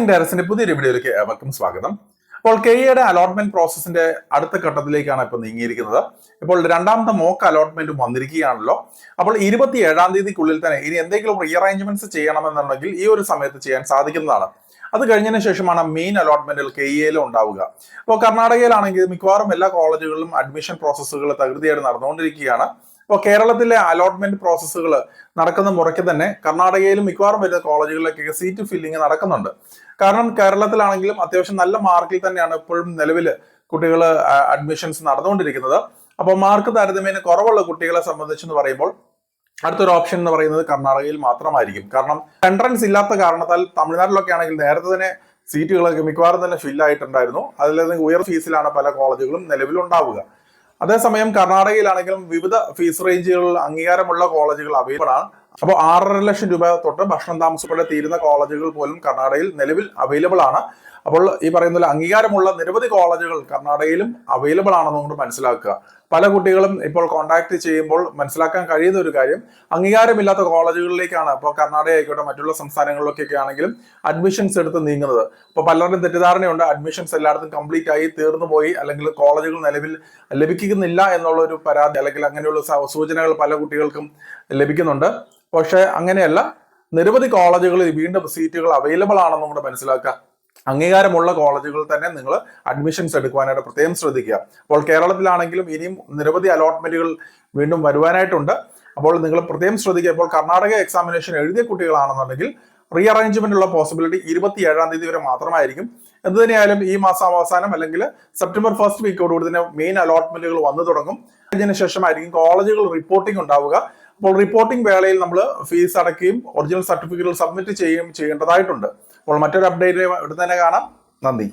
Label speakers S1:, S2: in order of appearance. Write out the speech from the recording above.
S1: Learning ഡയറക്ടറിന്റെ പുതിയൊരു വീഡിയോയിലേക്ക് ഏവർക്കും സ്വാഗതം. അപ്പോൾ കെയുടെ അലോട്ട്മെന്റ് പ്രോസസ്സിന്റെ അടുത്ത ഘട്ടത്തിലേക്കാണ് ഇപ്പോൾ നീങ്ങിയിരിക്കുന്നത്. ഇപ്പോൾ രണ്ടാമത്തെ മോക്ക് അലോട്ട്മെന്റ് വന്നിരിക്കുകയാണല്ലോ. അപ്പോൾ 27-ാം തീയതിക്കുള്ളിൽ തന്നെ ഇനി എന്തെങ്കിലും റീഅറേഞ്ച്മെന്റ്സ് ചെയ്യണമെന്നുണ്ടെങ്കിൽ ഈ ഒരു സമയത്ത് ചെയ്യാൻ സാധിക്കുന്നതാണ്. അത് കഴിഞ്ഞതിന് ശേഷമാണ് മെയിൻ അലോട്ട്മെന്റുകൾ കെയിലും ഉണ്ടാവുക. അപ്പോൾ കർണാടകയിലാണെങ്കിൽ മിക്കവാറും എല്ലാ കോളേജുകളിലും അഡ്മിഷൻ പ്രോസസ്സുകൾ തകൃതിയായിട്ട് നടന്നുകൊണ്ടിരിക്കുകയാണ്. ഇപ്പോൾ കേരളത്തിലെ അലോട്ട്മെന്റ് പ്രോസസ്സുകൾ നടക്കുന്ന മുറയ്ക്ക് തന്നെ കർണാടകയിലും മിക്കവാറും വരുന്ന കോളേജുകളിലേക്കൊക്കെ സീറ്റ് ഫില്ലിങ് നടക്കുന്നുണ്ട്. കാരണം കേരളത്തിലാണെങ്കിലും അത്യാവശ്യം നല്ല മാർക്കിൽ തന്നെയാണ് ഇപ്പോഴും നിലവിൽ കുട്ടികൾ അഡ്മിഷൻസ് നടന്നുകൊണ്ടിരിക്കുന്നത്. അപ്പോൾ മാർക്ക് താരതമ്യേന കുറവുള്ള കുട്ടികളെ സംബന്ധിച്ചെന്ന് പറയുമ്പോൾ അടുത്തൊരു ഓപ്ഷൻ എന്ന് പറയുന്നത് കർണാടകയിൽ മാത്രമായിരിക്കും. കാരണം എൻട്രൻസ് ഇല്ലാത്ത കാരണത്താൽ തമിഴ്നാട്ടിലൊക്കെ ആണെങ്കിൽ നേരത്തെ തന്നെ സീറ്റുകളൊക്കെ മിക്കവാറും തന്നെ ഫില്ലായിട്ടുണ്ടായിരുന്നു. അതിൽ ഉയർന്ന ഫീസിലാണ് പല കോളേജുകളും നിലവിലുണ്ടാവുക. അതേസമയം കർണാടകയിലാണെങ്കിലും വിവിധ ഫീസ് റേഞ്ചുകളിൽ അംഗീകാരമുള്ള കോളേജുകൾ അവൈലബിൾ ആണ്. അപ്പോൾ 6.5 ലക്ഷം രൂപ തൊട്ട് ഭക്ഷണം താമസപ്പെടെ തീരുന്ന കോളേജുകൾ പോലും കർണാടകയിൽ നിലവിൽ അവൈലബിൾ ആണ്. അപ്പോൾ ഈ പറയുന്ന പോലെ അംഗീകാരമുള്ള നിരവധി കോളേജുകൾ കർണാടകയിലും അവൈലബിൾ ആണെന്നുകൊണ്ട് മനസ്സിലാക്കുക. പല കുട്ടികളും ഇപ്പോൾ കോൺടാക്ട് ചെയ്യുമ്പോൾ മനസ്സിലാക്കാൻ കഴിയുന്ന ഒരു കാര്യം, അംഗീകാരമില്ലാത്ത കോളേജുകളിലേക്കാണ് ഇപ്പോൾ കർണാടക ആയിക്കോട്ടെ മറ്റുള്ള സംസ്ഥാനങ്ങളിലൊക്കെ ആണെങ്കിലും അഡ്മിഷൻസ് എടുത്ത് നീങ്ങുന്നത്. അപ്പോൾ പലരുടെയും തെറ്റിദ്ധാരണയുണ്ട് അഡ്മിഷൻസ് എല്ലായിടത്തും കംപ്ലീറ്റ് ആയി തീർന്നു പോയി, അല്ലെങ്കിൽ കോളേജുകൾ നിലവിൽ ലഭിക്കുന്നില്ല എന്നുള്ള ഒരു പരാതി അല്ലെങ്കിൽ അങ്ങനെയുള്ള സൂചനകൾ പല കുട്ടികൾക്കും ലഭിക്കുന്നുണ്ട്. പക്ഷെ അങ്ങനെയല്ല, നിരവധി കോളേജുകളിൽ വീണ്ടും സീറ്റുകൾ അവൈലബിൾ ആണെന്നും കൂടെ മനസ്സിലാക്കുക. അംഗീകാരമുള്ള കോളേജുകളിൽ തന്നെ നിങ്ങൾ അഡ്മിഷൻസ് എടുക്കുവാനായിട്ട് പ്രത്യേകം ശ്രദ്ധിക്കുക. അപ്പോൾ കേരളത്തിലാണെങ്കിലും ഇനിയും നിരവധി അലോട്ട്മെന്റുകൾ വീണ്ടും വരുവാനായിട്ടുണ്ട്. അപ്പോൾ നിങ്ങൾ പ്രത്യേകം ശ്രദ്ധിക്കുക. ഇപ്പോൾ കർണാടക എക്സാമിനേഷൻ എഴുതിയ കുട്ടികളാണെന്നുണ്ടെങ്കിൽ റീഅറേഞ്ച്മെന്റ് ഉള്ള പോസിബിലിറ്റി 27-ാം തീയതി വരെ മാത്രമായിരിക്കും. എന്ത് തന്നെയായാലും ഈ മാസം അവസാനം അല്ലെങ്കിൽ സെപ്റ്റംബർ 1st വീക്കോടുകൂടി തന്നെ മെയിൻ അലോട്ട്മെന്റുകൾ വന്നു തുടങ്ങും. അതിന് ശേഷമായിരിക്കും കോളേജുകൾ റിപ്പോർട്ടിംഗ് ഉണ്ടാവുക. അപ്പോൾ റിപ്പോർട്ടിംഗ് വേളയിൽ നമ്മൾ ഫീസ് അടയ്ക്കുകയും ഒറിജിനൽ സർട്ടിഫിക്കറ്റുകൾ സബ്മിറ്റ് ചെയ്യുകയും ചെയ്യേണ്ടതായിട്ടുണ്ട്. അപ്പോൾ മറ്റൊരു അപ്ഡേറ്റ് ഉടൻ തന്നെ കാണാം. നന്ദി.